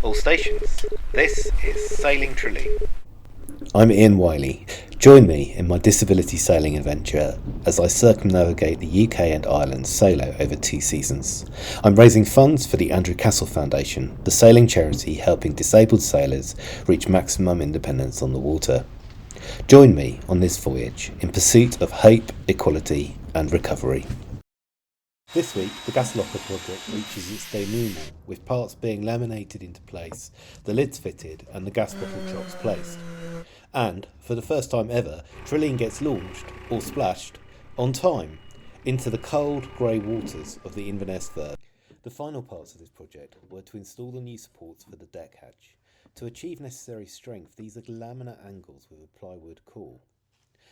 All stations, this is Sailing Traleen. I'm Ian Wiley. Join me in my disability sailing adventure as I circumnavigate the UK and Ireland solo over 2 seasons. I'm raising funds for the Andrew Castle Foundation, the sailing charity helping disabled sailors reach maximum independence on the water. Join me on this voyage in pursuit of hope, equality and recovery. This week, the gas locker project reaches its denouement, with parts being laminated into place, the lids fitted and the gas bottle chocks placed. And, for the first time ever, Traleen gets launched, or splashed, on time, into the cold, grey waters of the Inverness Firth. The final parts of this project were to install the new supports for the deck hatch. To achieve necessary strength, these are laminar angles with a plywood core.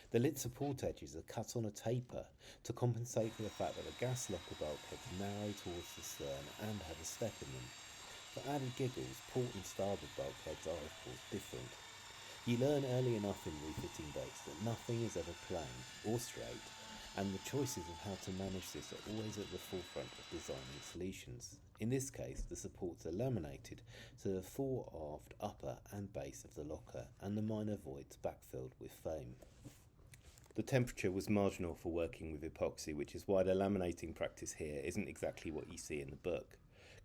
The lid support edges are cut on a taper to compensate for the fact that the gas locker bulkheads narrow towards the stern and have a step in them. For added giggles, port and starboard bulkheads are of course different. You learn early enough in refitting boats that nothing is ever plain or straight, and the choices of how to manage this are always at the forefront of designing solutions. In this case, the supports are laminated to the fore, aft, upper and base of the locker, and the minor voids backfilled with foam. The temperature was marginal for working with epoxy, which is why the laminating practice here isn't exactly what you see in the book.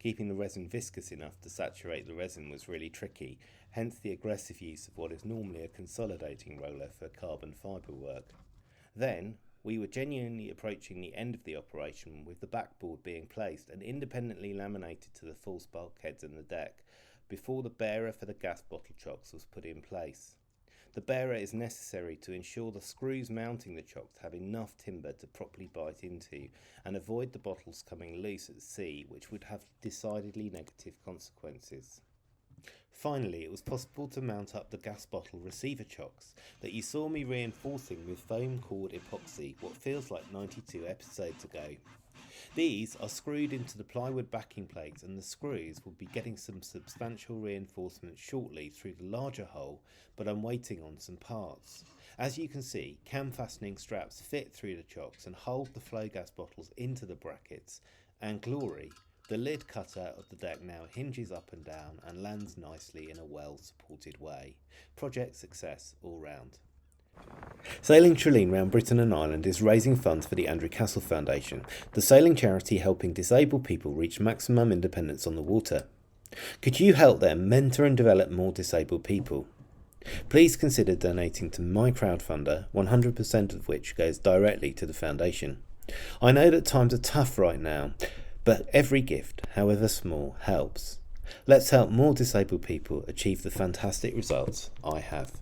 Keeping the resin viscous enough to saturate the resin was really tricky, hence the aggressive use of what is normally a consolidating roller for carbon fibre work. Then, we were genuinely approaching the end of the operation, with the backboard being placed and independently laminated to the false bulkheads and the deck, before the bearer for the gas bottle chocks was put in place. The bearer is necessary to ensure the screws mounting the chocks have enough timber to properly bite into and avoid the bottles coming loose at sea, which would have decidedly negative consequences. Finally, it was possible to mount up the gas bottle receiver chocks that you saw me reinforcing with foam cord epoxy what feels like 92 episodes ago. These are screwed into the plywood backing plates, and the screws will be getting some substantial reinforcement shortly through the larger hole, but I'm waiting on some parts. As you can see, cam fastening straps fit through the chocks and hold the flow gas bottles into the brackets, and glory, the lid cutter of the deck now hinges up and down and lands nicely in a well supported way. Project success all round. Sailing Traleen round Britain and Ireland is raising funds for the Andrew Castle Foundation, the sailing charity helping disabled people reach maximum independence on the water. Could you help them mentor and develop more disabled people? Please consider donating to my crowdfunder, 100% of which goes directly to the foundation. I know that times are tough right now, but every gift, however small, helps. Let's help more disabled people achieve the fantastic results I have.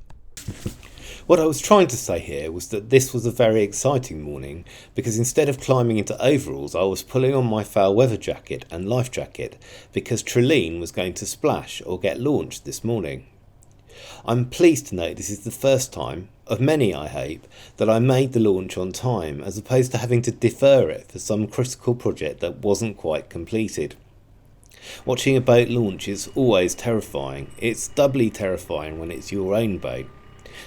What I was trying to say here was that this was a very exciting morning, because instead of climbing into overalls, I was pulling on my foul weather jacket and life jacket because Traleen was going to splash or get launched this morning. I'm pleased to note this is the first time, of many I hope, that I made the launch on time, as opposed to having to defer it for some critical project that wasn't quite completed. Watching a boat launch is always terrifying. It's doubly terrifying when it's your own boat.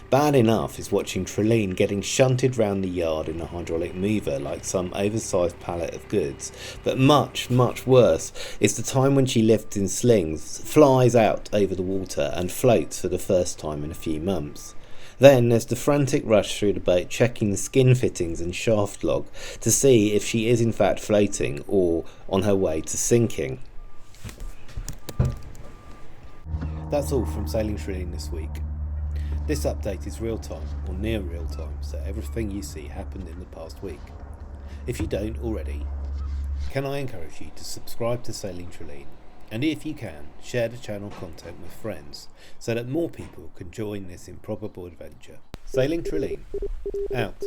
Bad enough is watching Traleen getting shunted round the yard in a hydraulic mover like some oversized pallet of goods, but much, much worse is the time when she lifts in slings, flies out over the water and floats for the first time in a few months. Then there's the frantic rush through the boat checking the skin fittings and shaft log to see if she is in fact floating or on her way to sinking. That's all from Sailing Traleen this week. This update is real time, or near real time, so everything you see happened in the past week. If you don't already, can I encourage you to subscribe to Sailing Traleen, and if you can, share the channel content with friends, so that more people can join this improbable adventure. Sailing Traleen, out.